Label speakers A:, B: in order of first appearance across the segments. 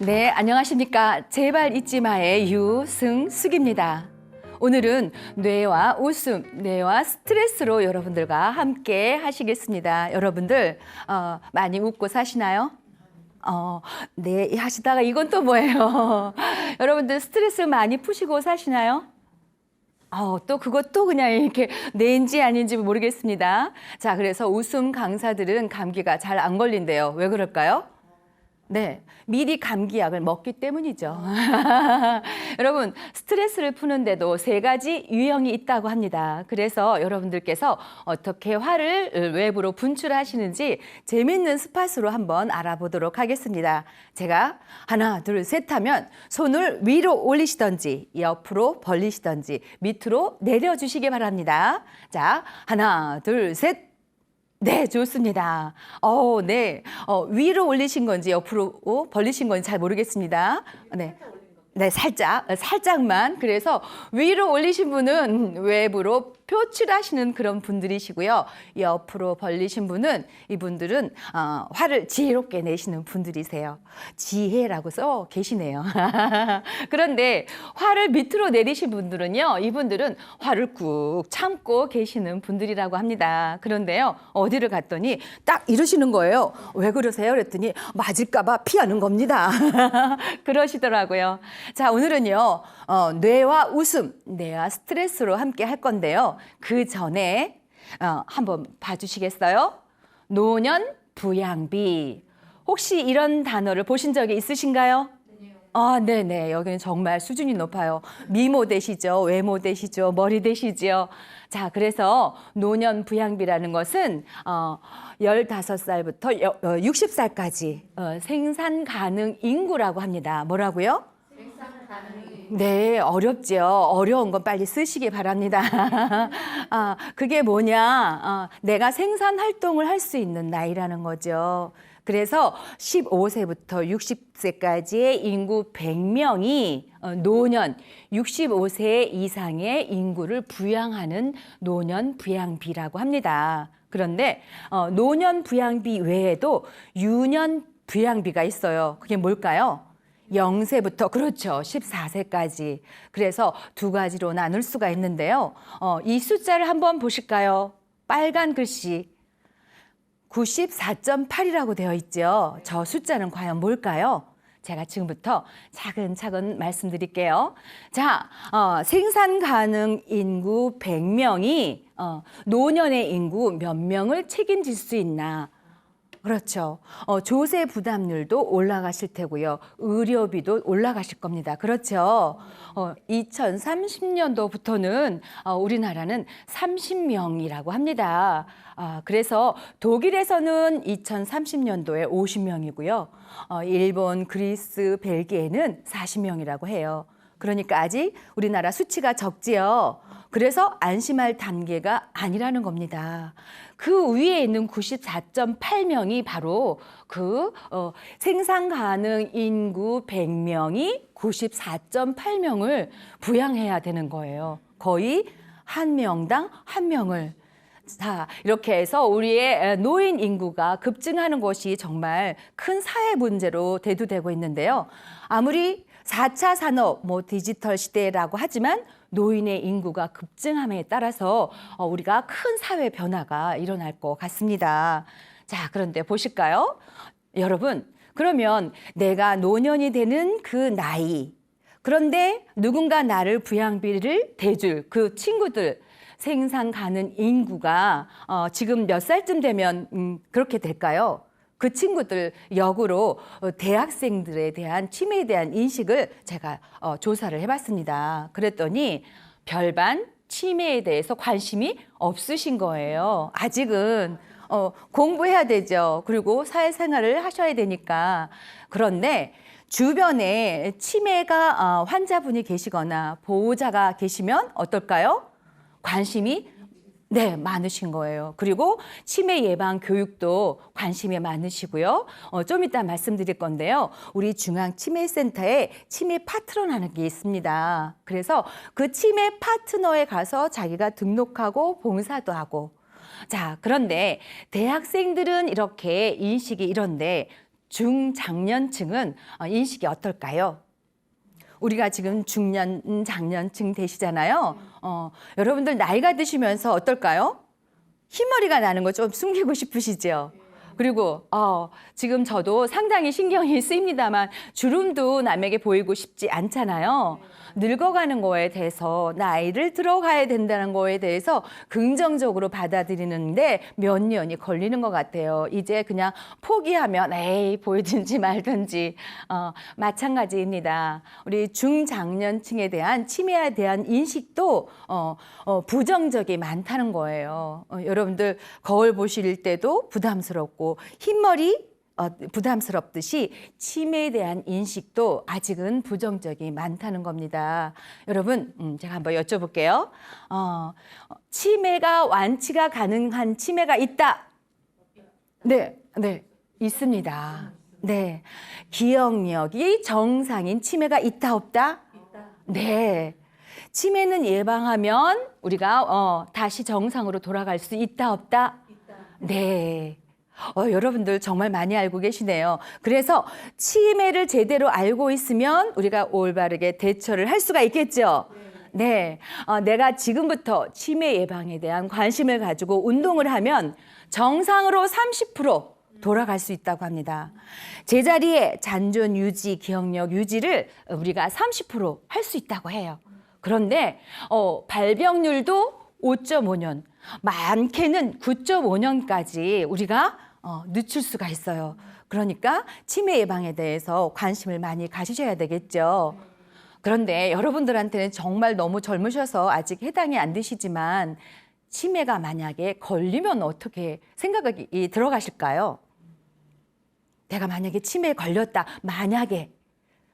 A: 네, 안녕하십니까. 제발 잊지 마의 유승숙입니다. 오늘은 뇌와 웃음, 뇌와 스트레스로 여러분들과 함께 하시겠습니다. 여러분들 많이 웃고 사시나요? 네, 하시다가 이건 또 뭐예요? 여러분들 스트레스 많이 푸시고 사시나요? 또 그것도 그냥 이렇게 뇌인지 아닌지 모르겠습니다. 자, 그래서 웃음 강사들은 감기가 잘 안 걸린대요. 왜 그럴까요? 네, 미리 감기약을 먹기 때문이죠. 여러분, 스트레스를 푸는데도 세 가지 유형이 있다고 합니다. 그래서 여러분들께서 어떻게 화를 외부로 분출하시는지 재밌는 스팟으로 한번 알아보도록 하겠습니다. 제가 하나, 둘, 셋 하면 손을 위로 올리시던지 옆으로 벌리시던지 밑으로 내려주시기 바랍니다. 자, 하나, 둘, 셋. 네, 좋습니다. 네. 위로 올리신 건지 옆으로 벌리신 건지 잘 모르겠습니다. 네. 네, 살짝만. 그래서 위로 올리신 분은 외부로 표출하시는 그런 분들이시고요. 옆으로 벌리신 분은 이분들은 화를 지혜롭게 내시는 분들이세요. 지혜라고 써 계시네요. 그런데 화를 밑으로 내리신 분들은요. 이분들은 화를 꾹 참고 계시는 분들이라고 합니다. 그런데요. 어디를 갔더니 딱 이러시는 거예요. 왜 그러세요? 그랬더니 맞을까 봐 피하는 겁니다. 그러시더라고요. 자, 오늘은요, 뇌와 웃음, 뇌와 스트레스로 함께 할 건데요. 그 전에 한번 봐주시겠어요? 노년 부양비. 혹시 이런 단어를 보신 적이 있으신가요? 네네. 여기는 정말 수준이 높아요. 미모 되시죠? 외모 되시죠? 머리 되시죠? 자, 그래서 노년 부양비라는 것은 15살부터 60살까지 생산 가능 인구라고 합니다. 뭐라고요? 네, 어렵죠. 어려운 건 빨리 쓰시기 바랍니다. 그게 뭐냐? 내가 생산 활동을 할 수 있는 나이라는 거죠. 그래서 15세부터 60세까지의 인구 100명이 노년 65세 이상의 인구를 부양하는 노년 부양비라고 합니다. 그런데 노년 부양비 외에도 유년 부양비가 있어요. 그게 뭘까요? 0세부터 그렇죠. 14세까지. 그래서 두 가지로 나눌 수가 있는데요. 이 숫자를 한번 보실까요? 빨간 글씨 94.8이라고 되어 있죠. 저 숫자는 과연 뭘까요? 제가 지금부터 차근차근 말씀드릴게요. 자, 생산 가능 인구 100명이 노년의 인구 몇 명을 책임질 수 있나? 그렇죠. 조세 부담률도 올라가실 테고요. 의료비도 올라가실 겁니다. 그렇죠. 2030년도부터는 우리나라는 30명이라고 합니다. 그래서 독일에서는 2030년도에 50명이고요. 일본, 그리스, 벨기에는 40명이라고 해요. 그러니까 아직 우리나라 수치가 적지요. 그래서 안심할 단계가 아니라는 겁니다. 그 위에 있는 94.8명이 바로 그 생산 가능 인구 100명이 94.8명을 부양해야 되는 거예요. 거의 한 명당 한 명을. 자, 이렇게 해서 우리의 노인 인구가 급증하는 것이 정말 큰 사회 문제로 대두되고 있는데요. 아무리 4차 산업, 디지털 시대라고 하지만 노인의 인구가 급증함에 따라서 우리가 큰 사회 변화가 일어날 것 같습니다. 자, 그런데 보실까요? 여러분, 그러면 내가 노년이 되는 그 나이, 그런데 누군가 나를 부양비를 대줄 그 친구들, 생산 가능 인구가 지금 몇 살쯤 되면 그렇게 될까요? 그 친구들 역으로 대학생들에 대한 치매에 대한 인식을 제가 조사를 해봤습니다. 그랬더니 별반 치매에 대해서 관심이 없으신 거예요. 아직은 공부해야 되죠. 그리고 사회생활을 하셔야 되니까. 그런데 주변에 치매가 환자분이 계시거나 보호자가 계시면 어떨까요? 관심이 많으신 거예요. 그리고 치매 예방 교육도 관심이 많으시고요. 좀 이따 말씀드릴 건데요. 우리 중앙치매센터에 치매 파트너라는 게 있습니다. 그래서 그 치매 파트너에 가서 자기가 등록하고 봉사도 하고. 자, 그런데 대학생들은 이렇게 인식이 이런데 중장년층은 인식이 어떨까요? 우리가 지금 중년, 장년층 되시잖아요. 여러분들 나이가 드시면서 어떨까요? 흰머리가 나는 거 좀 숨기고 싶으시죠? 그리고 지금 저도 상당히 신경이 쓰입니다만 주름도 남에게 보이고 싶지 않잖아요. 늙어가는 거에 대해서 나이를 들어가야 된다는 거에 대해서 긍정적으로 받아들이는데 몇 년이 걸리는 것 같아요. 이제 그냥 포기하면 에이 보이든지 말든지 마찬가지입니다. 우리 중장년층에 대한 치매에 대한 인식도 부정적이 많다는 거예요. 여러분들 거울 보실 때도 부담스럽고 흰머리 부담스럽듯이 치매에 대한 인식도 아직은 부정적이 많다는 겁니다. 여러분, 제가 한번 여쭤볼게요. 치매가 완치가 가능한 치매가 있다? 네, 있습니다. 네. 기억력이 정상인 치매가 있다, 없다? 네. 치매는 예방하면 우리가 다시 정상으로 돌아갈 수 있다, 없다? 네. 여러분들 정말 많이 알고 계시네요. 그래서 치매를 제대로 알고 있으면 우리가 올바르게 대처를 할 수가 있겠죠. 네. 내가 지금부터 치매 예방에 대한 관심을 가지고 운동을 하면 정상으로 30% 돌아갈 수 있다고 합니다. 제자리에 잔존 유지, 기억력 유지를 우리가 30% 할 수 있다고 해요. 그런데 발병률도 5.5년, 많게는 9.5년까지 우리가 늦출 수가 있어요. 그러니까 치매 예방에 대해서 관심을 많이 가지셔야 되겠죠. 그런데 여러분들한테는 정말 너무 젊으셔서 아직 해당이 안 되시지만 치매가 만약에 걸리면 어떻게 생각이 들어가실까요? 내가 만약에 치매에 걸렸다, 만약에.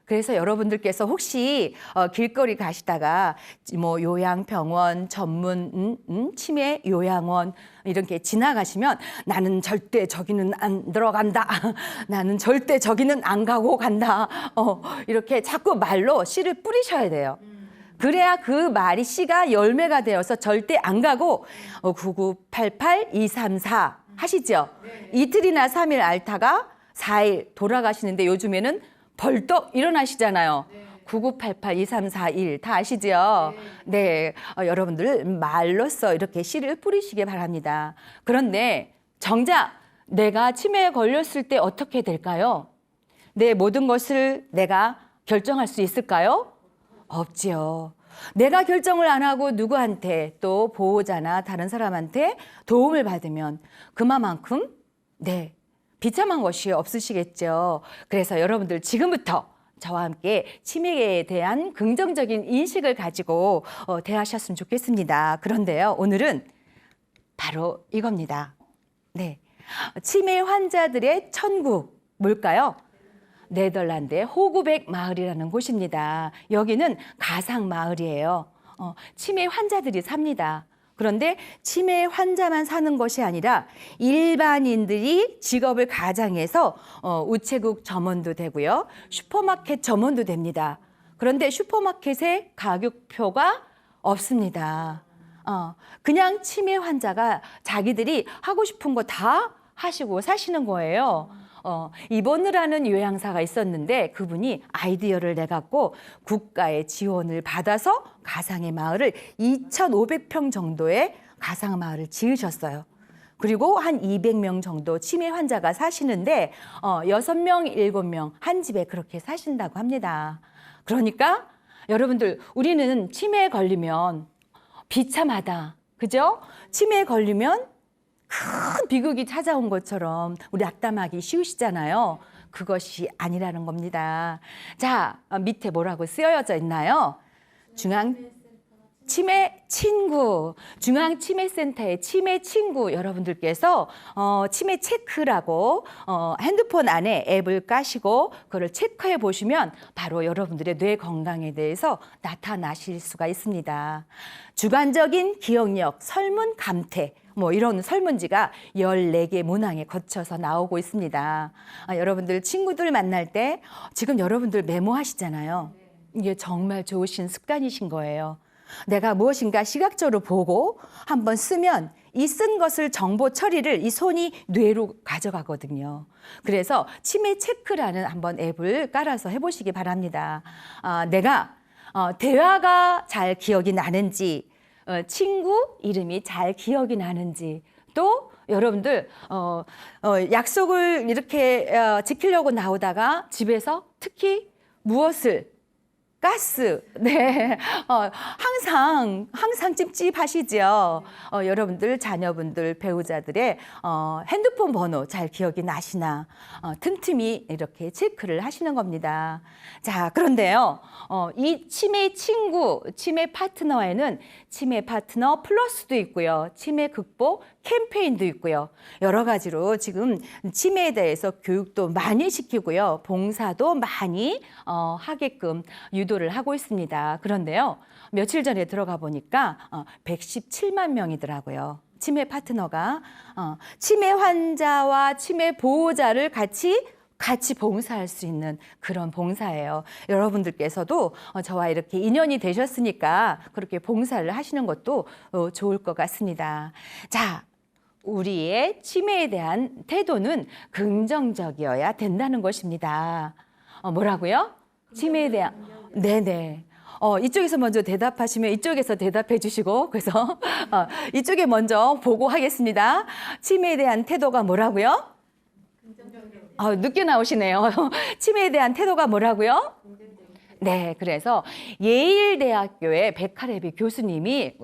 A: 그래서 여러분들께서 혹시 길거리 가시다가 뭐 요양병원 전문 치매 요양원 이렇게 지나가시면 나는 절대 저기는 안 들어간다. 나는 절대 저기는 안 가고 간다. 이렇게 자꾸 말로 씨를 뿌리셔야 돼요. 그래야 그 말이 씨가 열매가 되어서 절대 안 가고 9988-234 하시죠. 이틀이나 3일 앓다가 4일 돌아가시는데 요즘에는 벌떡 일어나시잖아요. 9988-2341 다 아시죠? 네, 여러분들 말로써 이렇게 씨를 뿌리시기 바랍니다. 그런데 정작 내가 치매에 걸렸을 때 어떻게 될까요? 내 모든 것을 내가 결정할 수 있을까요? 없지요. 내가 결정을 안 하고 누구한테 또 보호자나 다른 사람한테 도움을 받으면 그만큼 비참한 것이 없으시겠죠. 그래서 여러분들 지금부터 저와 함께 치매에 대한 긍정적인 인식을 가지고 대하셨으면 좋겠습니다. 그런데요, 오늘은 바로 이겁니다. 네, 치매 환자들의 천국 뭘까요? 네덜란드의 호구백 마을이라는 곳입니다. 여기는 가상 마을이에요. 치매 환자들이 삽니다. 그런데 치매 환자만 사는 것이 아니라 일반인들이 직업을 가장해서 우체국 점원도 되고요. 슈퍼마켓 점원도 됩니다. 그런데 슈퍼마켓에 가격표가 없습니다. 그냥 치매 환자가 자기들이 하고 싶은 거 다 하시고 사시는 거예요. 입원을 하는 요양사가 있었는데 그분이 아이디어를 내갖고 국가의 지원을 받아서 가상의 마을을 2,500평 정도의 가상 마을을 지으셨어요. 그리고 한 200명 정도 치매 환자가 사시는데 6명, 7명 한 집에 그렇게 사신다고 합니다. 그러니까 여러분들 우리는 치매에 걸리면 비참하다. 그죠? 치매에 걸리면 큰 비극이 찾아온 것처럼 우리 악담하기 쉬우시잖아요. 그것이 아니라는 겁니다. 자, 밑에 뭐라고 쓰여져 있나요? 중앙치매센터의 치매 친구 여러분들께서 치매 체크라고 핸드폰 안에 앱을 까시고 그걸 체크해 보시면 바로 여러분들의 뇌 건강에 대해서 나타나실 수가 있습니다. 주관적인 기억력, 설문 감퇴 이런 설문지가 14개 문항에 거쳐서 나오고 있습니다. 여러분들 친구들 만날 때 지금 여러분들 메모하시잖아요. 이게 정말 좋으신 습관이신 거예요. 내가 무엇인가 시각적으로 보고 한번 쓰면 이 쓴 것을 정보 처리를 이 손이 뇌로 가져가거든요. 그래서 치매 체크라는 한번 앱을 깔아서 해보시기 바랍니다. 내가 대화가 잘 기억이 나는지, 친구 이름이 잘 기억이 나는지, 또 여러분들 약속을 이렇게 지키려고 나오다가 집에서 특히 무엇을 가스, 네, 항상 찝찝하시죠. 여러분들, 자녀분들, 배우자들의 핸드폰 번호 잘 기억이 나시나 틈틈이 이렇게 체크를 하시는 겁니다. 자, 그런데요, 이 치매 친구, 치매 파트너에는 치매 파트너 플러스도 있고요, 치매 극복 캠페인도 있고요. 여러 가지로 지금 치매에 대해서 교육도 많이 시키고요, 봉사도 많이 하게끔 유도를 하고 있습니다. 그런데요, 며칠 전에 들어가 보니까 117만 명이더라고요. 치매 파트너가 치매 환자와 치매 보호자를 같이 봉사할 수 있는 그런 봉사예요. 여러분들께서도 저와 이렇게 인연이 되셨으니까 그렇게 봉사를 하시는 것도 좋을 것 같습니다. 자, 우리의 치매에 대한 태도는 긍정적이어야 된다는 것입니다. 뭐라고요? 치매에 대한, 네네. 이쪽에서 먼저 대답하시면 이쪽에서 대답해 주시고, 그래서 이쪽에 먼저 보고 하겠습니다. 치매에 대한 태도가 뭐라고요? 늦게 나오시네요. 치매에 대한 태도가 뭐라고요? 네, 그래서 예일대학교의 백하레비 교수님이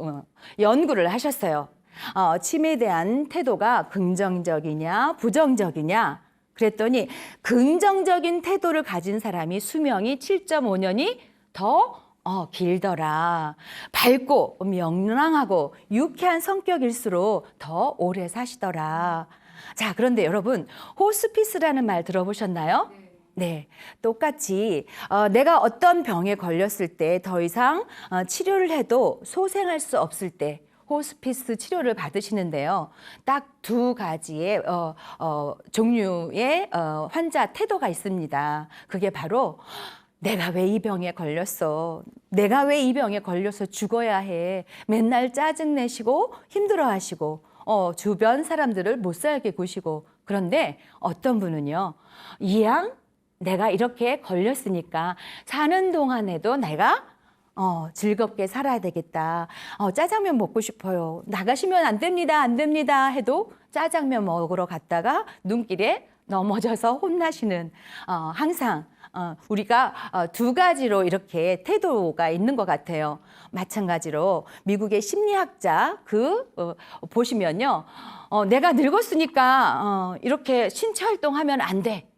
A: 연구를 하셨어요. 치매에 대한 태도가 긍정적이냐, 부정적이냐. 그랬더니 긍정적인 태도를 가진 사람이 수명이 7.5년이 더 길더라. 밝고 명랑하고 유쾌한 성격일수록 더 오래 사시더라. 자, 그런데 여러분, 호스피스라는 말 들어보셨나요? 네, 똑같이 내가 어떤 병에 걸렸을 때 더 이상 치료를 해도 소생할 수 없을 때 호스피스 치료를 받으시는데요. 딱 두 가지의 종류의 환자 태도가 있습니다. 그게 바로 내가 왜 이 병에 걸렸어? 내가 왜 이 병에 걸려서 죽어야 해? 맨날 짜증내시고 힘들어하시고 주변 사람들을 못 살게 구시고. 그런데 어떤 분은요, 이왕 내가 이렇게 걸렸으니까 사는 동안에도 내가 즐겁게 살아야 되겠다. 짜장면 먹고 싶어요. 나가시면 안 됩니다, 안 됩니다 해도 짜장면 먹으러 갔다가 눈길에 넘어져서 혼나시는 항상 우리가 두 가지로 이렇게 태도가 있는 것 같아요. 마찬가지로 미국의 심리학자 보시면요, 내가 늙었으니까 이렇게 신체 활동하면 안 돼.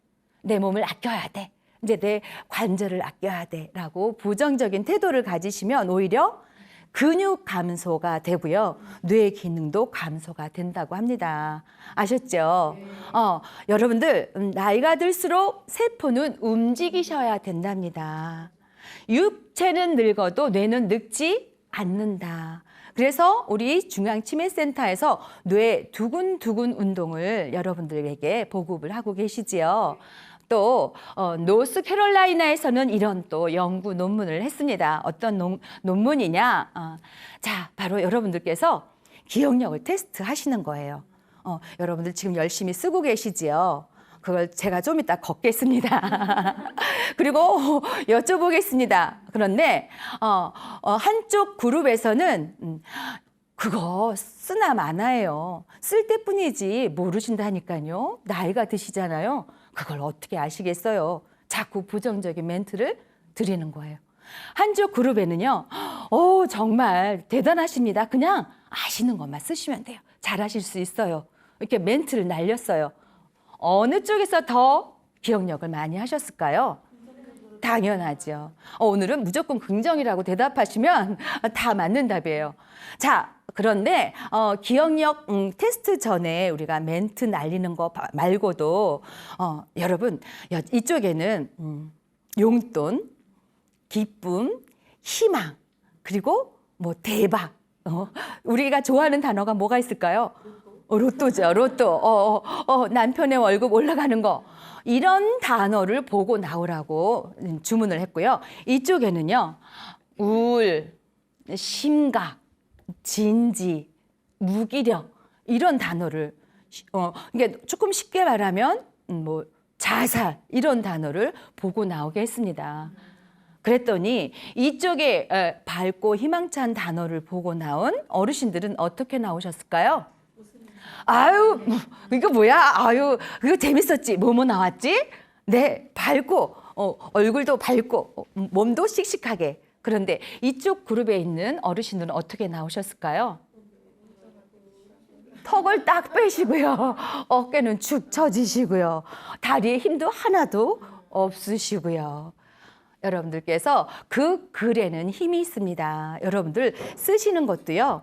A: 내 몸을 아껴야 돼. 이제 내 관절을 아껴야 돼라고 부정적인 태도를 가지시면 오히려 근육 감소가 되고요, 뇌 기능도 감소가 된다고 합니다. 아셨죠? 여러분들 나이가 들수록 세포는 움직이셔야 된답니다. 육체는 늙어도 뇌는 늙지 않는다. 그래서 우리 중앙치매센터에서 뇌 두근두근 운동을 여러분들에게 보급을 하고 계시지요. 또 노스캐롤라이나에서는 이런 또 연구 논문을 했습니다. 어떤 논문이냐? 자, 바로 여러분들께서 기억력을 테스트 하시는 거예요. 여러분들 지금 열심히 쓰고 계시지요. 그걸 제가 좀 이따 걷겠습니다. 그리고 여쭤보겠습니다. 그런데 한쪽 그룹에서는 그거 쓰나 마나예요. 쓸 때뿐이지 모르신다니까요. 나이가 드시잖아요. 그걸 어떻게 아시겠어요? 자꾸 부정적인 멘트를 드리는 거예요. 한쪽 그룹에는요, 정말 대단하십니다. 그냥 아시는 것만 쓰시면 돼요. 잘하실 수 있어요. 이렇게 멘트를 날렸어요. 어느 쪽에서 더 기억력을 많이 하셨을까요? 당연하죠. 오늘은 무조건 긍정이라고 대답하시면 다 맞는 답이에요. 자, 그런데 기억력 테스트 전에 우리가 멘트 날리는 거 말고도 여러분, 이쪽에는 용돈, 기쁨, 희망, 그리고 뭐 대박. 우리가 좋아하는 단어가 뭐가 있을까요? 로또죠, 로또. 남편의 월급 올라가는 거. 이런 단어를 보고 나오라고 주문을 했고요. 이쪽에는요, 우울, 심각, 진지, 무기력, 이런 단어를 그러니까 조금 쉽게 말하면 뭐 자살 이런 단어를 보고 나오게 했습니다. 그랬더니 이쪽에 밝고 희망찬 단어를 보고 나온 어르신들은 어떻게 나오셨을까요? 아유, 이거 뭐야? 아유, 이거 재밌었지? 뭐뭐 나왔지? 네, 밝고, 얼굴도 밝고, 몸도 씩씩하게. 그런데 이쪽 그룹에 있는 어르신들은 어떻게 나오셨을까요? 턱을 딱 빼시고요. 어깨는 축 처지시고요. 다리에 힘도 하나도 없으시고요. 여러분들께서 그 글에는 힘이 있습니다. 여러분들 쓰시는 것도요.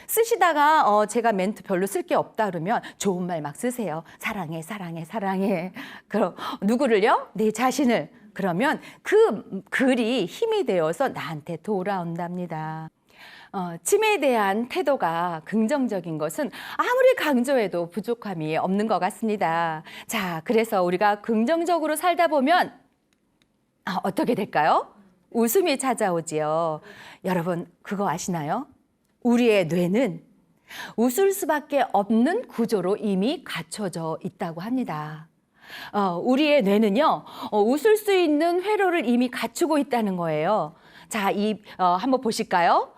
A: 쓰시다가 제가 멘트 별로 쓸 게 없다 그러면 좋은 말 막 쓰세요. 사랑해, 사랑해, 사랑해. 그럼 누구를요? 내 자신을. 그러면 그 글이 힘이 되어서 나한테 돌아온답니다. 치매에 대한 태도가 긍정적인 것은 아무리 강조해도 부족함이 없는 것 같습니다. 자, 그래서 우리가 긍정적으로 살다 보면 어떻게 될까요? 웃음이 찾아오지요. 여러분, 그거 아시나요? 우리의 뇌는 웃을 수밖에 없는 구조로 이미 갖춰져 있다고 합니다. 우리의 뇌는요, 웃을 수 있는 회로를 이미 갖추고 있다는 거예요. 자, 한번 보실까요?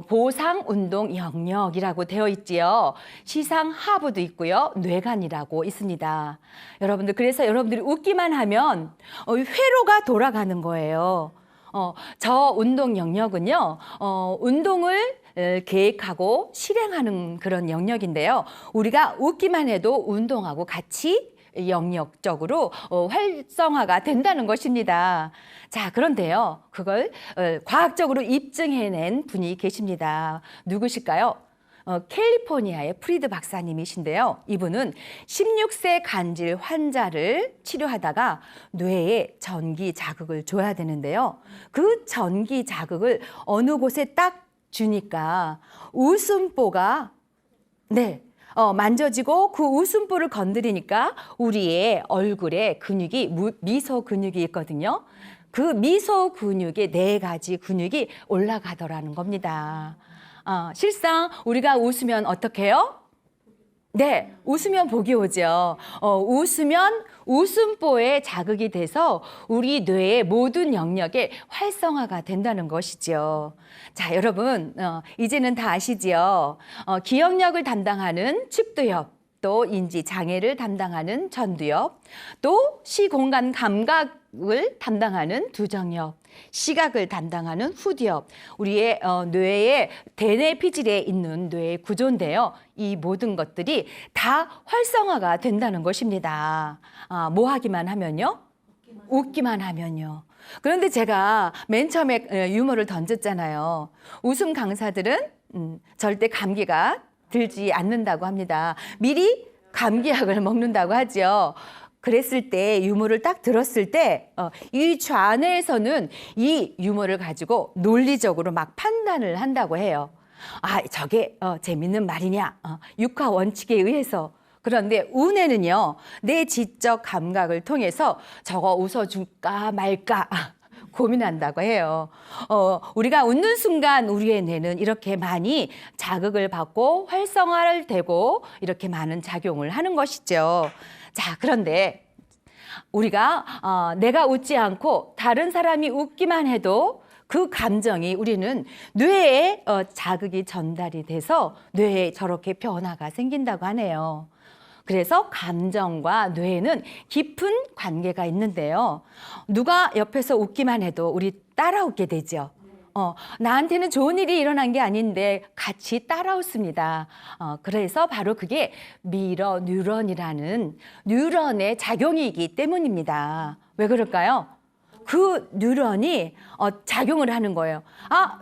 A: 보상 운동 영역이라고 되어 있지요. 시상 하부도 있고요. 뇌관이라고 있습니다. 여러분들, 그래서 여러분들이 웃기만 하면 회로가 돌아가는 거예요. 저 운동 영역은요, 운동을 계획하고 실행하는 그런 영역인데요. 우리가 웃기만 해도 운동하고 같이 영역적으로 활성화가 된다는 것입니다. 자, 그런데요, 그걸 과학적으로 입증해낸 분이 계십니다. 누구실까요? 캘리포니아의 프리드 박사님이신데요. 이분은 16세 간질 환자를 치료하다가 뇌에 전기 자극을 줘야 되는데요. 그 전기 자극을 어느 곳에 딱 주니까 웃음보가 만져지고 그 웃음보를 건드리니까 우리의 얼굴에 근육이 미소 근육이 있거든요. 그 미소 근육에 4가지 근육이 올라가더라는 겁니다. 실상 우리가 웃으면 어떻게 해요? 네, 웃으면 복이 오죠. 웃으면 웃음보에 자극이 돼서 우리 뇌의 모든 영역에 활성화가 된다는 것이죠. 자, 여러분, 이제는 다 아시지요? 기억력을 담당하는 측두엽, 또 인지 장애를 담당하는 전두엽, 또 시공간 감각을 담당하는 두정엽, 시각을 담당하는 후두엽, 우리의 뇌의 대뇌 피질에 있는 뇌의 구조인데요. 이 모든 것들이 다 활성화가 된다는 것입니다. 뭐 하기만 하면요? 웃기만 하면요. 그런데 제가 맨 처음에 유머를 던졌잖아요. 웃음 강사들은 절대 감기가 들지 않는다고 합니다. 미리 감기약을 먹는다고 하죠. 그랬을 때 유머를 딱 들었을 때 이 좌뇌에서는 이 유머를 가지고 논리적으로 막 판단을 한다고 해요. 저게 재밌는 말이냐? 육하 원칙에 의해서. 그런데 우뇌는요, 내 지적 감각을 통해서 저거 웃어줄까 말까 고민한다고 해요. 우리가 웃는 순간 우리의 뇌는 이렇게 많이 자극을 받고 활성화를 되고 이렇게 많은 작용을 하는 것이죠. 자, 그런데 우리가 내가 웃지 않고 다른 사람이 웃기만 해도 그 감정이 우리는 뇌에 자극이 전달이 돼서 뇌에 저렇게 변화가 생긴다고 하네요. 그래서 감정과 뇌에는 깊은 관계가 있는데요. 누가 옆에서 웃기만 해도 우리 따라 웃게 되죠. 나한테는 좋은 일이 일어난 게 아닌데 같이 따라 웃습니다. 그래서 바로 그게 미러 뉴런이라는 뉴런의 작용이기 때문입니다. 왜 그럴까요? 그 뉴런이 작용을 하는 거예요.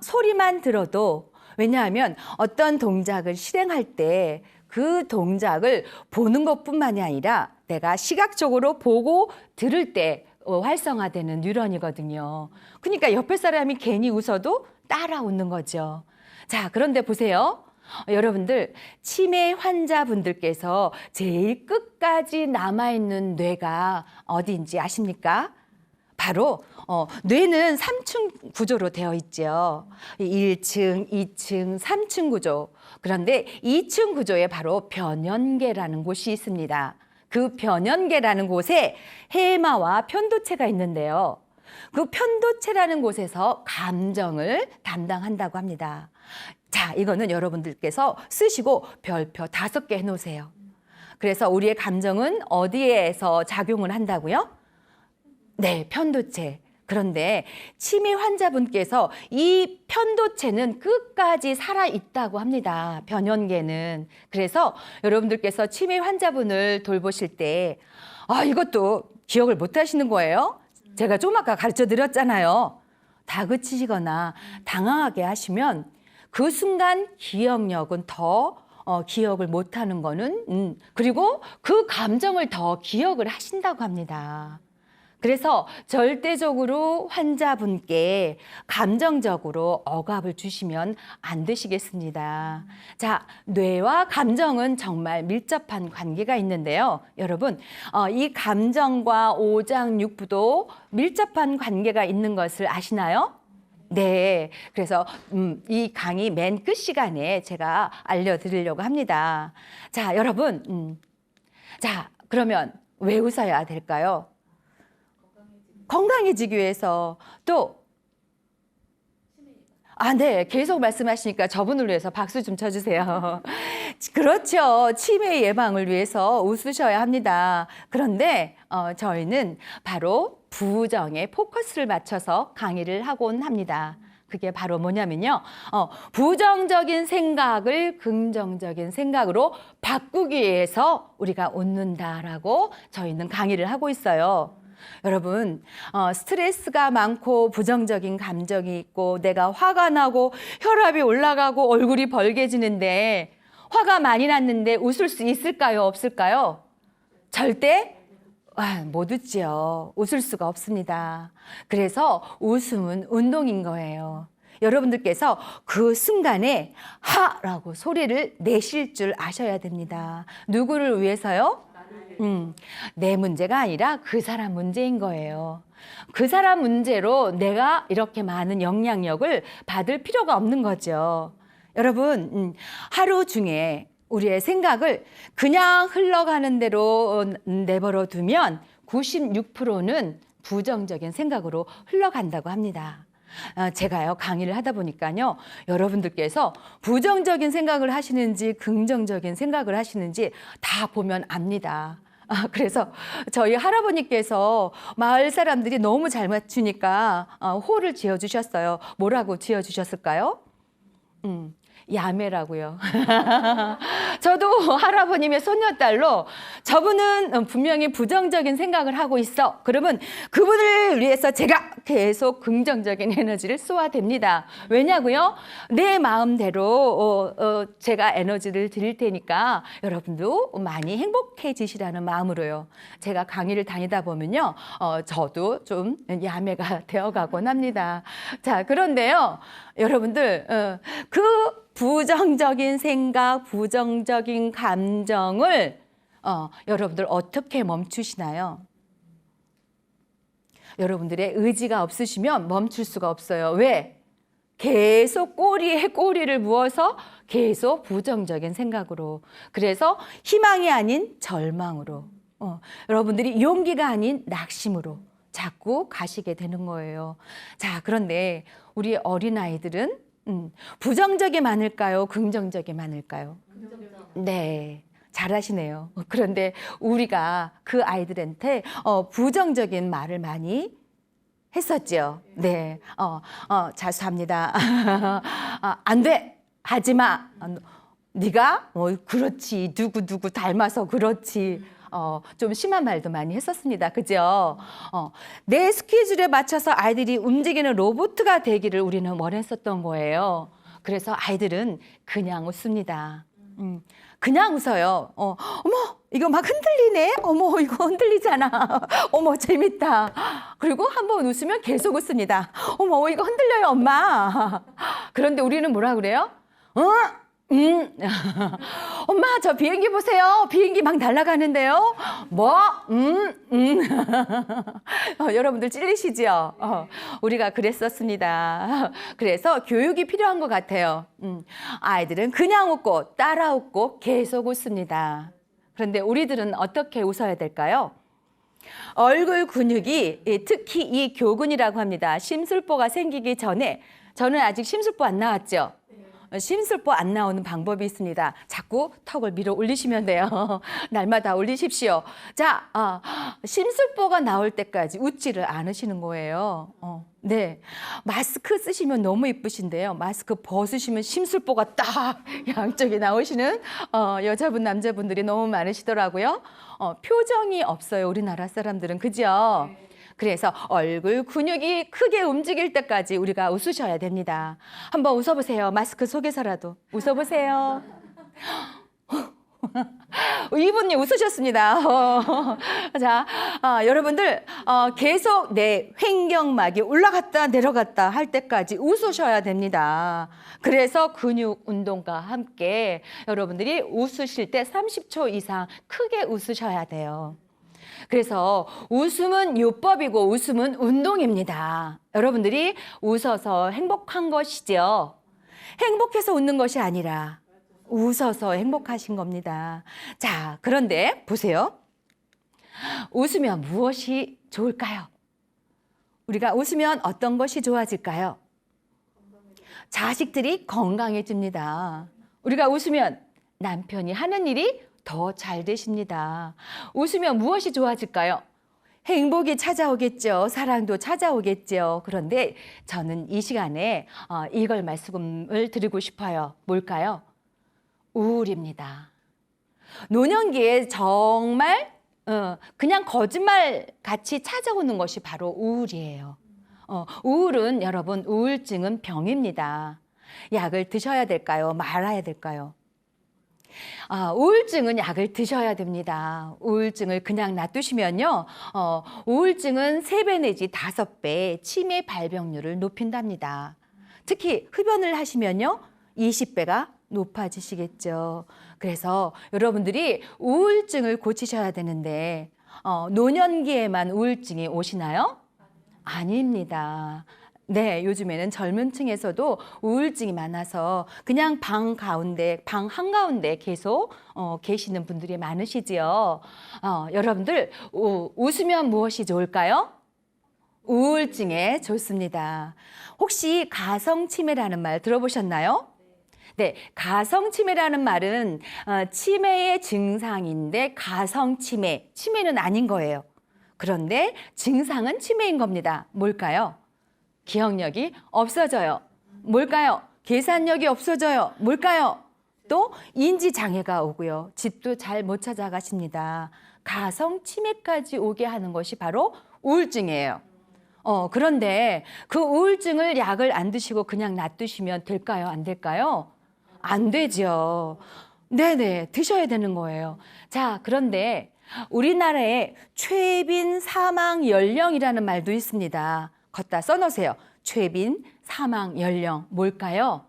A: 소리만 들어도, 왜냐하면 어떤 동작을 실행할 때 그 동작을 보는 것뿐만이 아니라 내가 시각적으로 보고 들을 때 활성화되는 뉴런이거든요. 그러니까 옆에 사람이 괜히 웃어도 따라 웃는 거죠. 자, 그런데 보세요. 여러분들, 치매 환자분들께서 제일 끝까지 남아있는 뇌가 어디인지 아십니까? 바로 뇌는 3층 구조로 되어 있죠. 1층, 2층, 3층 구조. 그런데 2층 구조에 바로 변연계라는 곳이 있습니다. 그 변연계라는 곳에 해마와 편도체가 있는데요. 그 편도체라는 곳에서 감정을 담당한다고 합니다. 자, 이거는 여러분들께서 쓰시고 별표 5개 해놓으세요. 그래서 우리의 감정은 어디에서 작용을 한다고요? 네, 편도체. 그런데 치매 환자분께서 이 편도체는 끝까지 살아있다고 합니다. 변연계는. 그래서 여러분들께서 치매 환자분을 돌보실 때 이것도 기억을 못 하시는 거예요? 제가 좀 아까 가르쳐 드렸잖아요. 다그치시거나 당황하게 하시면 그 순간 기억력은 더 기억을 못하는 거는 그리고 그 감정을 더 기억을 하신다고 합니다. 그래서 절대적으로 환자분께 감정적으로 억압을 주시면 안 되시겠습니다. 자, 뇌와 감정은 정말 밀접한 관계가 있는데요. 여러분, 이 감정과 오장육부도 밀접한 관계가 있는 것을 아시나요? 네, 그래서 이 강의 맨 끝 시간에 제가 알려드리려고 합니다. 자, 여러분, 자, 그러면 왜 웃어야 될까요? 건강해지기 위해서 또 네, 계속 말씀하시니까 저분을 위해서 박수 좀 쳐주세요. 그렇죠. 치매 예방을 위해서 웃으셔야 합니다. 그런데 저희는 바로 부정에 포커스를 맞춰서 강의를 하곤 합니다. 그게 바로 뭐냐면요. 부정적인 생각을 긍정적인 생각으로 바꾸기 위해서 우리가 웃는다라고 저희는 강의를 하고 있어요. 여러분, 스트레스가 많고 부정적인 감정이 있고 내가 화가 나고 혈압이 올라가고 얼굴이 벌개지는데 화가 많이 났는데 웃을 수 있을까요? 없을까요? 절대 못 웃지요. 웃을 수가 없습니다. 그래서 웃음은 운동인 거예요. 여러분들께서 그 순간에 하라고 소리를 내실 줄 아셔야 됩니다. 누구를 위해서요? 내 문제가 아니라 그 사람 문제인 거예요. 그 사람 문제로 내가 이렇게 많은 영향력을 받을 필요가 없는 거죠. 여러분, 하루 중에 우리의 생각을 그냥 흘러가는 대로 내버려 두면 96%는 부정적인 생각으로 흘러간다고 합니다. 제가요 강의를 하다 보니까요 여러분들께서 부정적인 생각을 하시는지 긍정적인 생각을 하시는지 다 보면 압니다. 그래서 저희 할아버님께서 마을 사람들이 너무 잘 맞추니까 호를 지어주셨어요. 뭐라고 지어주셨을까요? 야매라고요. 저도 할아버님의 손녀딸로 저분은 분명히 부정적인 생각을 하고 있어. 그러면 그분을 위해서 제가 계속 긍정적인 에너지를 쏘아댑니다. 왜냐고요? 내 마음대로 제가 에너지를 드릴 테니까 여러분도 많이 행복해지시라는 마음으로요. 제가 강의를 다니다 보면요. 저도 좀 야매가 되어가곤 합니다. 자, 그런데요. 여러분들 그 부정적인 생각, 부정적인 감정을 여러분들 어떻게 멈추시나요? 여러분들의 의지가 없으시면 멈출 수가 없어요. 왜? 계속 꼬리에 꼬리를 부어서 계속 부정적인 생각으로. 그래서 희망이 아닌 절망으로. 여러분들이 용기가 아닌 낙심으로 자꾸 가시게 되는 거예요. 자, 그런데 우리 어린아이들은 부정적이 많을까요? 긍정적이 많을까요? 네, 잘하시네요. 그런데 우리가 그 아이들한테 부정적인 말을 많이 했었죠. 네, 자수합니다. 안 돼, 하지 마. 네가 그렇지, 누구 닮아서 그렇지. 좀 심한 말도 많이 했었습니다. 그죠? 내 스케줄에 맞춰서 아이들이 움직이는 로봇가 되기를 우리는 원했었던 거예요. 그래서 아이들은 그냥 웃습니다. 그냥 웃어요. 어머, 이거 막 흔들리네? 어머, 이거 흔들리잖아. 어머, 재밌다. 그리고 한번 웃으면 계속 웃습니다. 어머, 이거 흔들려요, 엄마. 그런데 우리는 뭐라 그래요? 엄마, 저 비행기 보세요. 비행기 막 날아가는데요. 뭐? 여러분들 찔리시죠? 우리가 그랬었습니다. 그래서 교육이 필요한 것 같아요. 아이들은 그냥 웃고 따라 웃고 계속 웃습니다. 그런데 우리들은 어떻게 웃어야 될까요? 얼굴 근육이 특히 이 교근이라고 합니다. 심술보가 생기기 전에 저는 아직 심술보 안 나왔죠? 심술보 안 나오는 방법이 있습니다. 자꾸 턱을 밀어 올리시면 돼요. 날마다 올리십시오. 자, 심술보가 나올 때까지 웃지를 않으시는 거예요. 네, 마스크 쓰시면 너무 이쁘신데요. 마스크 벗으시면 심술보가 딱 양쪽에 나오시는 여자분, 남자분들이 너무 많으시더라고요. 표정이 없어요, 우리나라 사람들은. 그죠? 그래서 얼굴 근육이 크게 움직일 때까지 우리가 웃으셔야 됩니다. 한번 웃어보세요. 마스크 속에서라도. 웃어보세요. 이분이 웃으셨습니다. 자, 여러분들 계속 내 횡격막이 올라갔다 내려갔다 할 때까지 웃으셔야 됩니다. 그래서 근육 운동과 함께 여러분들이 웃으실 때 30초 이상 크게 웃으셔야 돼요. 그래서 웃음은 요법이고 웃음은 운동입니다. 여러분들이 웃어서 행복한 것이죠. 행복해서 웃는 것이 아니라 웃어서 행복하신 겁니다. 자, 그런데 보세요. 웃으면 무엇이 좋을까요? 우리가 웃으면 어떤 것이 좋아질까요? 자식들이 건강해집니다. 우리가 웃으면 남편이 하는 일이 더 잘 되십니다. 웃으면 무엇이 좋아질까요? 행복이 찾아오겠죠. 사랑도 찾아오겠죠. 그런데 저는 이 시간에 이걸 말씀을 드리고 싶어요. 뭘까요? 우울입니다. 노년기에 정말 그냥 거짓말 같이 찾아오는 것이 바로 우울이에요. 우울은 여러분, 우울증은 병입니다. 약을 드셔야 될까요? 말아야 될까요? 우울증은 약을 드셔야 됩니다. 우울증을 그냥 놔두시면요, 우울증은 3배 내지 5배 치매 발병률을 높인답니다. 특히 흡연을 하시면요, 20배가 높아지시겠죠. 그래서 여러분들이 우울증을 고치셔야 되는데, 노년기에만 우울증이 오시나요? 아닙니다. 네, 요즘에는 젊은 층에서도 우울증이 많아서 그냥 방 한가운데 계속 계시는 분들이 많으시지요. 여러분들, 웃으면 무엇이 좋을까요? 우울증에 좋습니다. 혹시 가성치매라는 말 들어보셨나요? 네, 가성치매라는 말은 치매의 증상인데 가성치매, 치매는 아닌 거예요. 그런데 증상은 치매인 겁니다. 뭘까요? 기억력이 없어져요. 뭘까요? 계산력이 없어져요. 뭘까요? 또 인지장애가 오고요. 집도 잘 못 찾아가십니다. 가성치매까지 오게 하는 것이 바로 우울증이에요. 그런데 그 우울증을 약을 안 드시고 그냥 놔두시면 될까요? 안 될까요? 안 되죠. 네네, 드셔야 되는 거예요. 자, 그런데 우리나라에 최빈 사망 연령이라는 말도 있습니다. 걷다 써놓으세요. 최빈 사망 연령 뭘까요?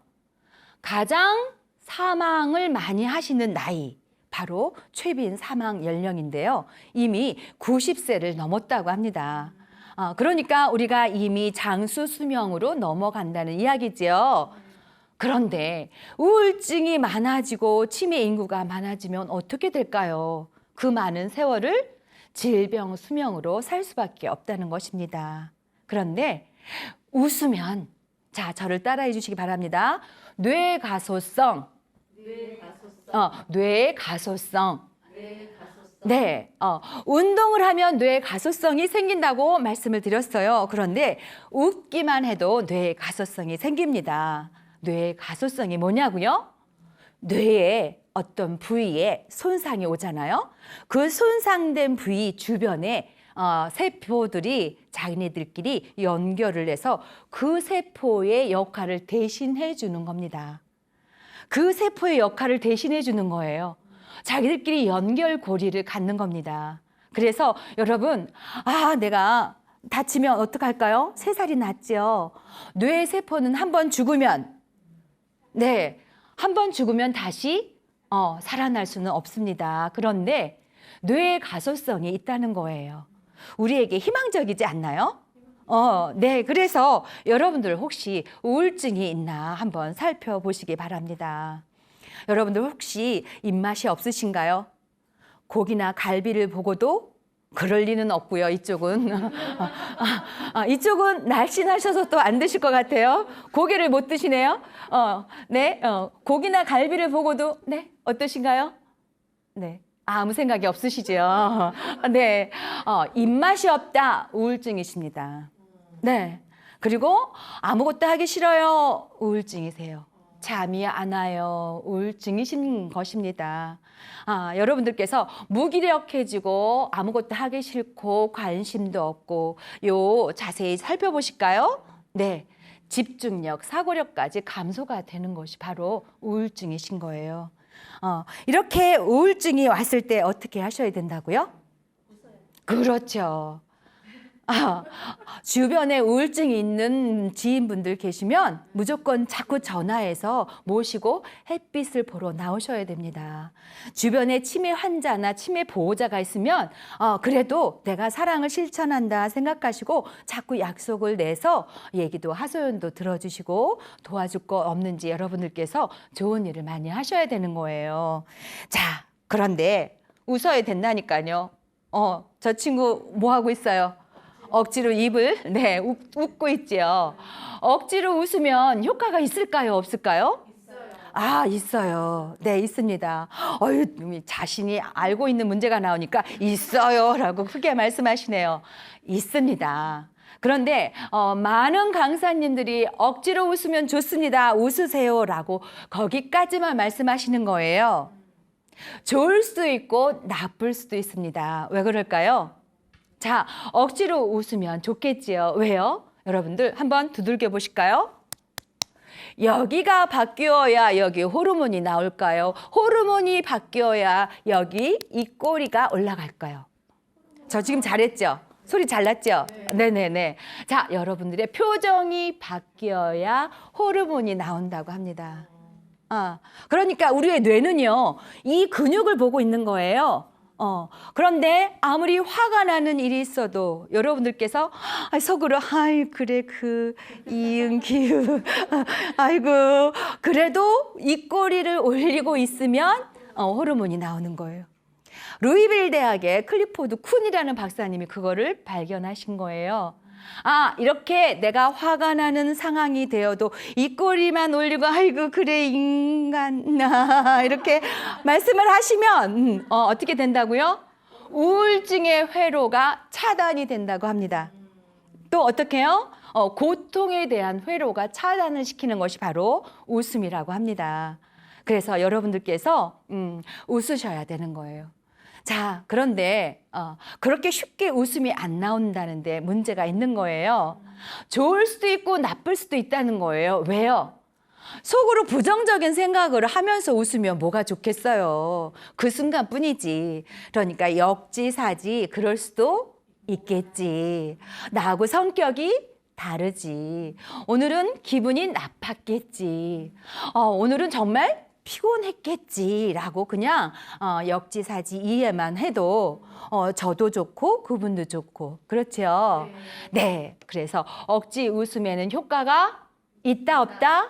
A: 가장 사망을 많이 하시는 나이, 바로 최빈 사망 연령인데요. 이미 90세를 넘었다고 합니다. 그러니까 우리가 이미 장수 수명으로 넘어간다는 이야기지요. 그런데 우울증이 많아지고 치매 인구가 많아지면 어떻게 될까요? 그 많은 세월을 질병 수명으로 살 수밖에 없다는 것입니다. 그런데 웃으면, 자, 저를 따라해 주시기 바랍니다. 뇌가소성. 뇌가소성. 네, 운동을 하면 뇌가소성이 생긴다고 말씀을 드렸어요. 그런데 웃기만 해도 뇌가소성이 생깁니다. 뇌가소성이 뭐냐고요? 뇌에 어떤 부위에 손상이 오잖아요. 그 손상된 부위 주변에 세포들이 자기네들끼리 연결을 해서 그 세포의 역할을 대신해 주는 겁니다. 그 세포의 역할을 대신해 주는 거예요. 자기들끼리 연결고리를 갖는 겁니다. 그래서 여러분, 내가 다치면 어떡할까요? 3살이 났죠. 뇌세포는 한번 죽으면, 네, 한 번 죽으면 다시 살아날 수는 없습니다. 그런데 뇌의 가소성이 있다는 거예요. 우리에게 희망적이지 않나요? 네. 그래서 여러분들 혹시 우울증이 있나 한번 살펴보시기 바랍니다. 여러분들 혹시 입맛이 없으신가요? 고기나 갈비를 보고도 그럴 리는 없고요. 이쪽은 이쪽은 날씬하셔서 또 안 드실 것 같아요. 고기를 못 드시네요. 네, 고기나 갈비를 보고도 네 어떠신가요? 네, 아무 생각이 없으시죠? 네, 입맛이 없다 우울증이십니다. 네, 그리고 아무것도 하기 싫어요 우울증이세요. 잠이 안 와요 우울증이신 것입니다. 여러분들께서 무기력해지고 아무것도 하기 싫고 관심도 없고 자세히 살펴보실까요? 네, 집중력, 사고력까지 감소가 되는 것이 바로 우울증이신 거예요. 이렇게 우울증이 왔을 때 어떻게 하셔야 된다고요? 그렇죠. 주변에 우울증이 있는 지인분들 계시면 무조건 자꾸 전화해서 모시고 햇빛을 보러 나오셔야 됩니다. 주변에 치매 환자나 치매 보호자가 있으면 그래도 내가 사랑을 실천한다 생각하시고 자꾸 약속을 내서 얘기도 하소연도 들어주시고 도와줄 거 없는지 여러분들께서 좋은 일을 많이 하셔야 되는 거예요. 자, 그런데 웃어야 된다니까요. 저 친구 뭐 하고 있어요? 억지로 입을 웃고 있지요. 억지로 웃으면 효과가 있을까요? 없을까요? 있어요. 네, 있습니다. 자신이 알고 있는 문제가 나오니까 있어요 라고 크게 말씀하시네요. 있습니다. 그런데 많은 강사님들이 억지로 웃으면 좋습니다. 웃으세요 라고 거기까지만 말씀하시는 거예요. 좋을 수도 있고 나쁠 수도 있습니다. 왜 그럴까요? 자, 억지로 웃으면 좋겠지요. 왜요? 여러분들 한번 두들겨 보실까요? 여기가 바뀌어야 여기 호르몬이 나올까요? 호르몬이 바뀌어야 여기 이 꼬리가 올라갈까요? 저 지금 잘했죠? 소리 잘 났죠? 네네네. 자, 여러분들의 표정이 바뀌어야 호르몬이 나온다고 합니다. 그러니까 우리의 뇌는요, 이 근육을 보고 있는 거예요. 그런데 아무리 화가 나는 일이 있어도 여러분들께서 속으로 그래 이응 기우 아이고 그래도 입꼬리를 올리고 있으면 호르몬이 나오는 거예요. 루이빌 대학의 클리포드 쿤이라는 박사님이 그거를 발견하신 거예요. 이렇게 내가 화가 나는 상황이 되어도 입꼬리만 올리고 아이고 그래 인간 이렇게 말씀을 하시면 어떻게 된다고요? 우울증의 회로가 차단이 된다고 합니다. 또 어떻게 해요? 고통에 대한 회로가 차단을 시키는 것이 바로 웃음이라고 합니다. 그래서 여러분들께서 웃으셔야 되는 거예요. 자, 그런데 그렇게 쉽게 웃음이 안 나온다는데 문제가 있는 거예요. 좋을 수도 있고 나쁠 수도 있다는 거예요. 왜요? 속으로 부정적인 생각을 하면서 웃으면 뭐가 좋겠어요. 그 순간뿐이지. 그러니까 역지사지 그럴 수도 있겠지. 나하고 성격이 다르지. 오늘은 기분이 나빴겠지. 오늘은 정말 피곤했겠지라고 그냥 역지사지 이해만 해도 저도 좋고 그분도 좋고 그렇죠. 네, 그래서 억지 웃음에는 효과가 있다 없다?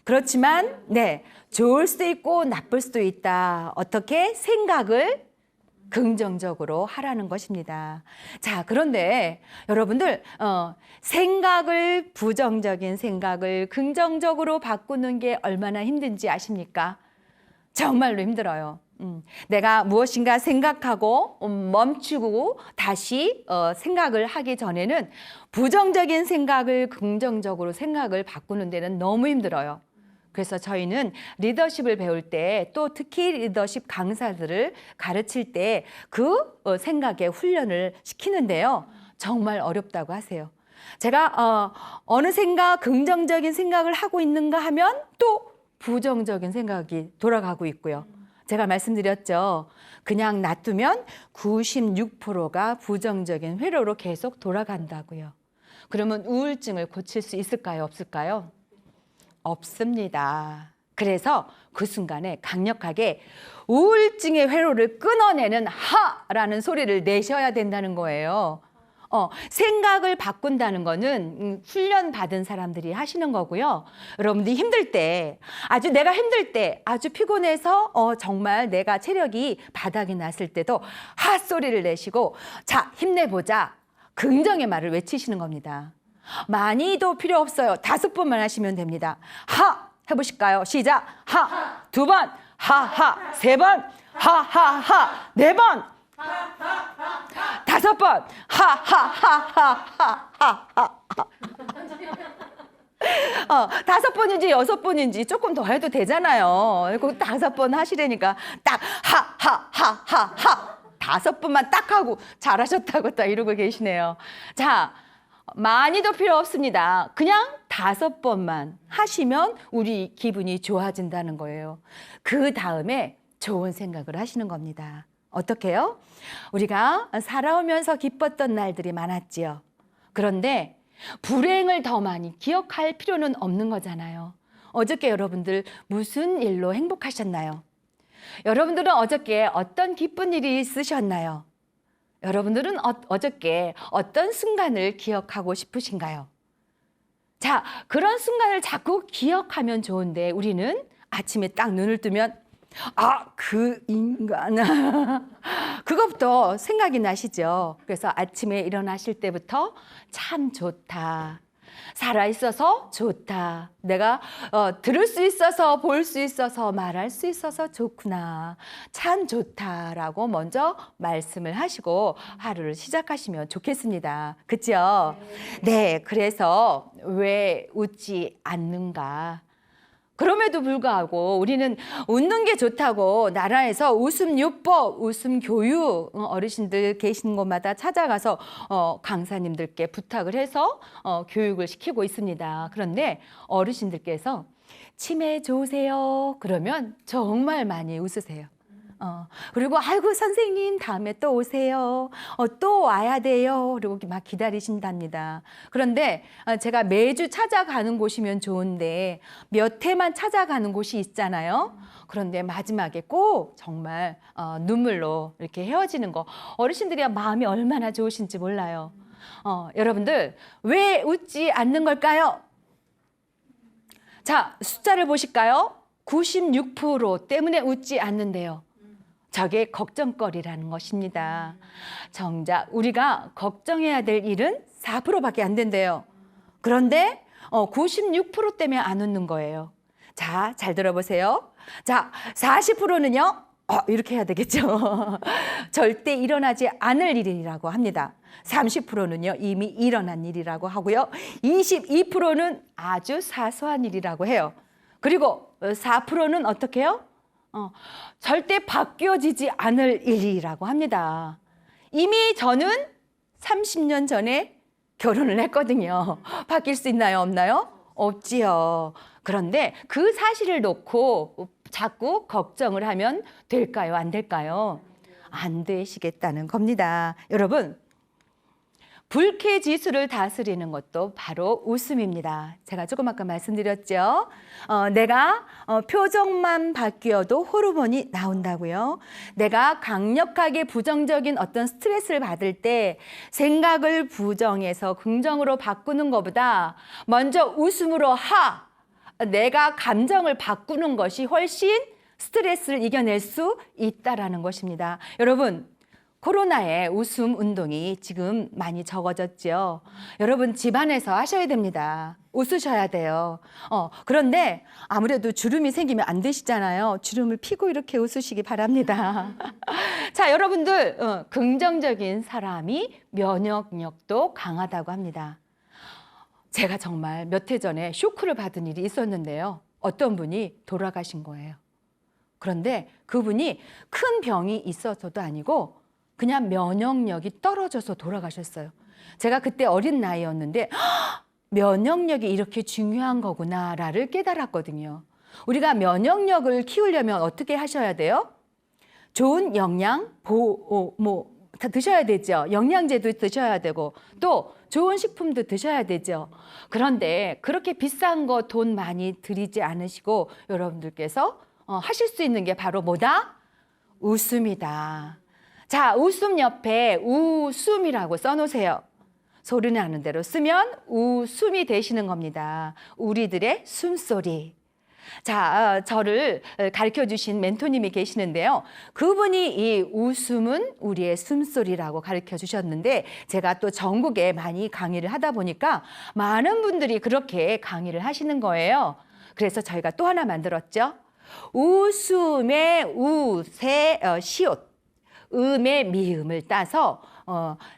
A: 그렇지만 네, 좋을 수도 있고 나쁠 수도 있다. 어떻게 생각을 긍정적으로 하라는 것입니다. 자, 그런데 여러분들 생각을 부정적인 생각을 긍정적으로 바꾸는 게 얼마나 힘든지 아십니까? 정말로 힘들어요. 내가 무엇인가 생각하고 멈추고 다시 생각을 하기 전에는 부정적인 생각을 긍정적으로 생각을 바꾸는 데는 너무 힘들어요. 그래서 저희는 리더십을 배울 때 또 특히 리더십 강사들을 가르칠 때 그 생각에 훈련을 시키는데요. 정말 어렵다고 하세요. 제가 어느 생각, 긍정적인 생각을 하고 있는가 하면 또 부정적인 생각이 돌아가고 있고요. 제가 말씀드렸죠. 그냥 놔두면 96%가 부정적인 회로로 계속 돌아간다고요. 그러면 우울증을 고칠 수 있을까요? 없을까요? 없습니다. 그래서 그 순간에 강력하게 우울증의 회로를 끊어내는 하라는 소리를 내셔야 된다는 거예요. 생각을 바꾼다는 거는 훈련 받은 사람들이 하시는 거고요. 여러분들이 힘들 때, 내가 힘들 때, 아주 피곤해서 정말 내가 체력이 바닥이 났을 때도 하 소리를 내시고, 자, 힘내보자. 긍정의 말을 외치시는 겁니다. 많이도 필요 없어요. 5번만 하시면 됩니다. 하 해보실까요? 시작. 하 2번, 하하 3번, 하하하 4번, 5번, 하하하하하하. 5번인지 6번인지 조금 더 해도 되잖아요. 그 5번 하시려니까 딱 하하하하하 5번만 딱 하고 잘하셨다고 딱 이러고 계시네요. 자, 많이도 필요 없습니다. 그냥 5번만 하시면 우리 기분이 좋아진다는 거예요. 그 다음에 좋은 생각을 하시는 겁니다. 어떻게요? 우리가 살아오면서 기뻤던 날들이 많았지요. 그런데 불행을 더 많이 기억할 필요는 없는 거잖아요. 어저께 여러분들 무슨 일로 행복하셨나요? 여러분들은 어저께 어떤 기쁜 일이 있으셨나요? 여러분들은 어저께 어떤 순간을 기억하고 싶으신가요? 자, 그런 순간을 자꾸 기억하면 좋은데 우리는 아침에 딱 눈을 뜨면 그 인간 그것부터 생각이 나시죠. 그래서 아침에 일어나실 때부터 참 좋다. 살아있어서 좋다. 내가 들을 수 있어서 볼 수 있어서 말할 수 있어서 좋구나. 참 좋다라고 먼저 말씀을 하시고 하루를 시작하시면 좋겠습니다. 그렇죠? 네, 그래서 왜 웃지 않는가? 그럼에도 불구하고 우리는 웃는 게 좋다고 나라에서 웃음요법, 웃음교육 어르신들 계신 곳마다 찾아가서 강사님들께 부탁을 해서 교육을 시키고 있습니다. 그런데 어르신들께서 치매 좋으세요? 그러면 정말 많이 웃으세요. 그리고 아이고 선생님 다음에 또 오세요. 또 와야 돼요. 그리고 막 기다리신답니다. 그런데 제가 매주 찾아가는 곳이면 좋은데 몇 회만 찾아가는 곳이 있잖아요. 그런데 마지막에 꼭 정말 눈물로 이렇게 헤어지는 거 어르신들이 마음이 얼마나 좋으신지 몰라요. 여러분들 왜 웃지 않는 걸까요? 자, 숫자를 보실까요? 96% 때문에 웃지 않는데요. 저게 걱정거리라는 것입니다. 정작 우리가 걱정해야 될 일은 4%밖에 안 된대요. 그런데 96% 때문에 안 웃는 거예요. 자, 잘 들어보세요. 자, 40%는요. 이렇게 해야 되겠죠. 절대 일어나지 않을 일이라고 합니다. 30%는요. 이미 일어난 일이라고 하고요. 22%는 아주 사소한 일이라고 해요. 그리고 4%는 어떻게 해요? 절대 바뀌어지지 않을 일이라고 합니다. 이미 저는 30년 전에 결혼을 했거든요. 바뀔 수 있나요? 없나요? 없지요. 그런데 그 사실을 놓고 자꾸 걱정을 하면 될까요? 안 될까요? 안 되시겠다는 겁니다. 여러분, 불쾌지수를 다스리는 것도 바로 웃음입니다. 제가 조금 아까 말씀드렸죠. 내가 표정만 바뀌어도 호르몬이 나온다고요. 내가 강력하게 부정적인 어떤 스트레스를 받을 때 생각을 부정해서 긍정으로 바꾸는 것보다 먼저 웃음으로 내가 감정을 바꾸는 것이 훨씬 스트레스를 이겨낼 수 있다라는 것입니다. 여러분, 코로나에 웃음 운동이 지금 많이 적어졌죠. 여러분 집안에서 하셔야 됩니다. 웃으셔야 돼요. 그런데 아무래도 주름이 생기면 안 되시잖아요. 주름을 피고 이렇게 웃으시기 바랍니다. 자, 여러분들 긍정적인 사람이 면역력도 강하다고 합니다. 제가 정말 몇 해 전에 쇼크를 받은 일이 있었는데요. 어떤 분이 돌아가신 거예요. 그런데 그분이 큰 병이 있어서도 아니고 그냥 면역력이 떨어져서 돌아가셨어요. 제가 그때 어린 나이였는데 면역력이 이렇게 중요한 거구나를 깨달았거든요. 우리가 면역력을 키우려면 어떻게 하셔야 돼요? 좋은 영양, 다 드셔야 되죠. 영양제도 드셔야 되고 또 좋은 식품도 드셔야 되죠. 그런데 그렇게 비싼 거 돈 많이 들이지 않으시고 여러분들께서 하실 수 있는 게 바로 뭐다? 웃음이다. 자, 웃음 옆에 웃음이라고 써놓으세요. 소리 나는 대로 쓰면 웃음이 되시는 겁니다. 우리들의 숨소리. 자, 저를 가르쳐 주신 멘토님이 계시는데요. 그분이 이 웃음은 우리의 숨소리라고 가르쳐 주셨는데 제가 또 전국에 많이 강의를 하다 보니까 많은 분들이 그렇게 강의를 하시는 거예요. 그래서 저희가 또 하나 만들었죠. 웃음의 웃의 시옷, 음의 미음을 따서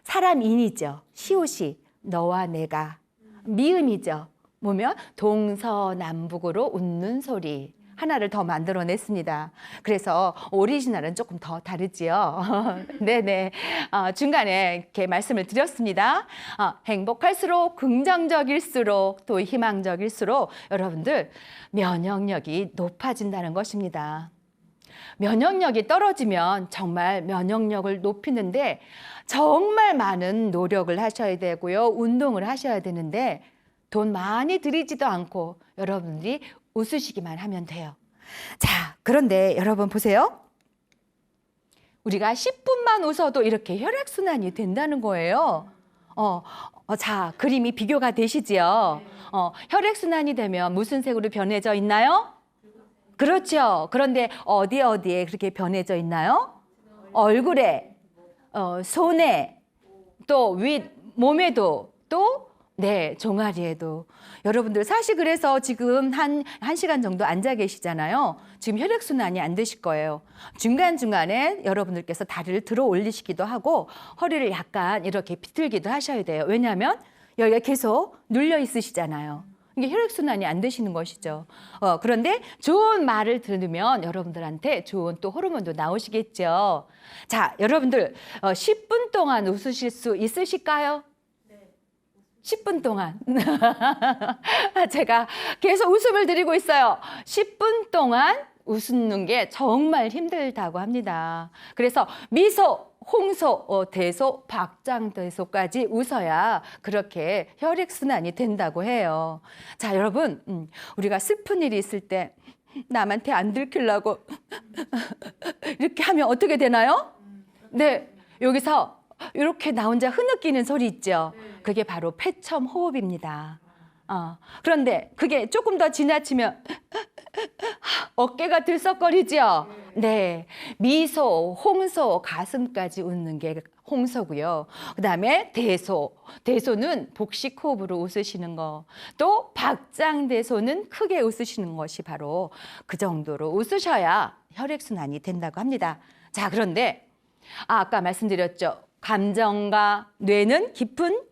A: 사람인이죠. 시옷이 너와 내가, 미음이죠. 뭐면 동서남북으로 웃는 소리 하나를 더 만들어냈습니다. 그래서 오리지널은 조금 더 다르지요. 네네. 중간에 이렇게 말씀을 드렸습니다. 행복할수록 긍정적일수록 또 희망적일수록 여러분들 면역력이 높아진다는 것입니다. 면역력이 떨어지면 정말 면역력을 높이는데 정말 많은 노력을 하셔야 되고요. 운동을 하셔야 되는데 돈 많이 들이지도 않고 여러분들이 웃으시기만 하면 돼요. 자, 그런데 여러분 보세요. 우리가 10분만 웃어도 이렇게 혈액순환이 된다는 거예요. 자, 그림이 비교가 되시지요? 혈액순환이 되면 무슨 색으로 변해져 있나요? 그렇죠. 그런데 어디에 그렇게 변해져 있나요? 얼굴에, 손에, 또 윗 몸에도, 또 네, 종아리에도. 여러분들 사실 그래서 지금 한 시간 정도 앉아 계시잖아요. 지금 혈액순환이 안 되실 거예요. 중간중간에 여러분들께서 다리를 들어 올리시기도 하고 허리를 약간 이렇게 비틀기도 하셔야 돼요. 왜냐하면 여기가 계속 눌려 있으시잖아요. 이게 혈액순환이 안 되시는 것이죠. 그런데 좋은 말을 들으면 여러분들한테 좋은 또 호르몬도 나오시겠죠. 자, 여러분들 10분 동안 웃으실 수 있으실까요? 10분 동안 제가 계속 웃음을 드리고 있어요. 10분 동안 웃는 게 정말 힘들다고 합니다. 그래서 미소, 홍소, 대소, 박장대소까지 웃어야 그렇게 혈액순환이 된다고 해요. 자, 여러분, 우리가 슬픈 일이 있을 때 남한테 안 들키려고 이렇게 하면 어떻게 되나요? 네, 여기서 이렇게 나 혼자 흐느끼는 소리 있죠. 그게 바로 폐첨 호흡입니다. 그런데 그게 조금 더 지나치면 어깨가 들썩거리죠. 네, 미소, 홍소, 가슴까지 웃는 게 홍소고요. 그다음에 대소, 대소는 복식 호흡으로 웃으시는 거. 또 박장대소는 크게 웃으시는 것이 바로 그 정도로 웃으셔야 혈액순환이 된다고 합니다. 자, 그런데 아까 말씀드렸죠. 감정과 뇌는 깊은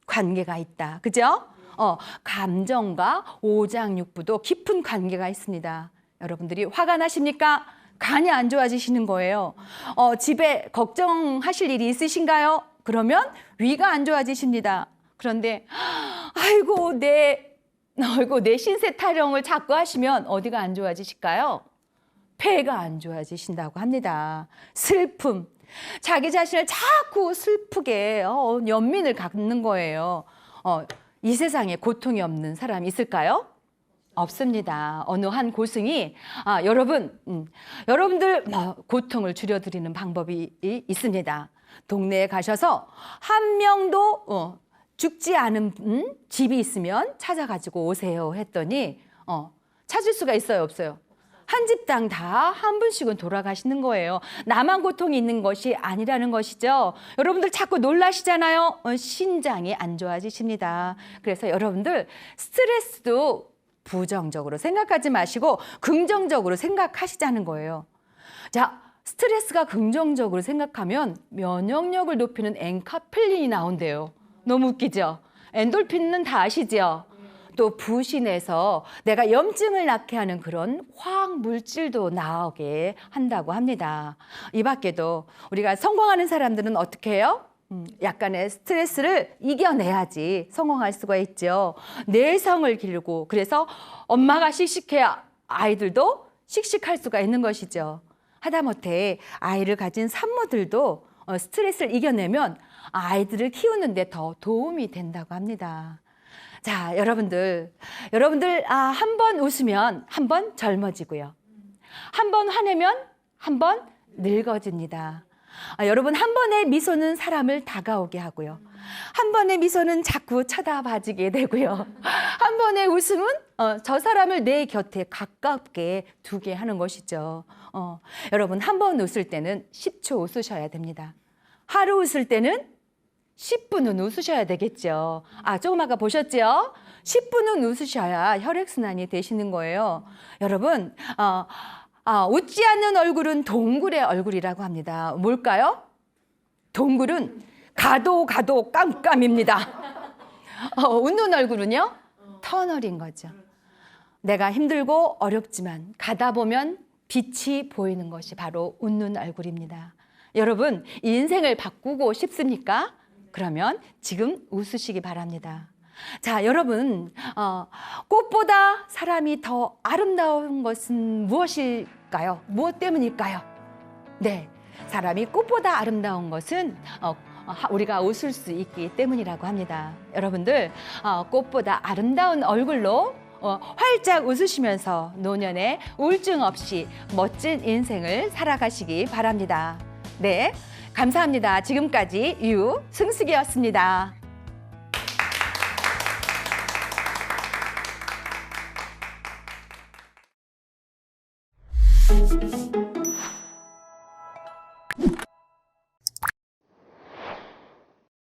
A: 관계가 있다. 그죠? 감정과 오장육부도 깊은 관계가 있습니다. 여러분들이 화가 나십니까? 간이 안 좋아지시는 거예요. 집에 걱정하실 일이 있으신가요? 그러면 위가 안 좋아지십니다. 그런데 아이고 내 신세 타령을 자꾸 하시면 어디가 안 좋아지실까요? 폐가 안 좋아지신다고 합니다. 슬픔. 자기 자신을 자꾸 슬프게 연민을 갖는 거예요. 이 세상에 고통이 없는 사람이 있을까요? 없습니다. 어느 한 고승이 여러분들 고통을 줄여드리는 방법이 있습니다. 동네에 가셔서 한 명도 죽지 않은 집이 있으면 찾아가지고 오세요 했더니 찾을 수가 있어요, 없어요? 한 집당 다 한 분씩은 돌아가시는 거예요. 나만 고통이 있는 것이 아니라는 것이죠. 여러분들 자꾸 놀라시잖아요. 신장이 안 좋아지십니다. 그래서 여러분들 스트레스도 부정적으로 생각하지 마시고 긍정적으로 생각하시자는 거예요. 자, 스트레스가 긍정적으로 생각하면 면역력을 높이는 엔카필린이 나온대요. 너무 웃기죠? 엔돌핀은 다 아시죠? 또 부신에서 내가 염증을 낳게 하는 그런 화학 물질도 나오게 한다고 합니다. 이 밖에도 우리가 성공하는 사람들은 어떻게 해요? 약간의 스트레스를 이겨내야지 성공할 수가 있죠. 내성을 기르고 그래서 엄마가 씩씩해야 아이들도 씩씩할 수가 있는 것이죠. 하다못해 아이를 가진 산모들도 스트레스를 이겨내면 아이들을 키우는데 더 도움이 된다고 합니다. 자, 여러분들 한 번 웃으면 한 번 젊어지고요. 한 번 화내면 한 번 늙어집니다. 여러분, 한 번의 미소는 사람을 다가오게 하고요. 한 번의 미소는 자꾸 쳐다봐지게 되고요. 한 번의 웃음은 저 사람을 내 곁에 가깝게 두게 하는 것이죠. 여러분, 한 번 웃을 때는 10초 웃으셔야 됩니다. 하루 웃을 때는 10분은 웃으셔야 되겠죠. 조금 아까 보셨죠? 10분은 웃으셔야 혈액순환이 되시는 거예요. 여러분, 웃지 않는 얼굴은 동굴의 얼굴이라고 합니다. 뭘까요? 동굴은 가도 깜깜입니다. 웃는 얼굴은요? 터널인 거죠. 내가 힘들고 어렵지만 가다 보면 빛이 보이는 것이 바로 웃는 얼굴입니다. 여러분, 인생을 바꾸고 싶습니까? 그러면 지금 웃으시기 바랍니다. 자, 여러분, 꽃보다 사람이 더 아름다운 것은 무엇일까요? 무엇 때문일까요? 네, 사람이 꽃보다 아름다운 것은 우리가 웃을 수 있기 때문이라고 합니다. 여러분들, 꽃보다 아름다운 얼굴로 활짝 웃으시면서 노년에 우울증 없이 멋진 인생을 살아가시기 바랍니다. 네, 감사합니다. 지금까지 유승숙이었습니다.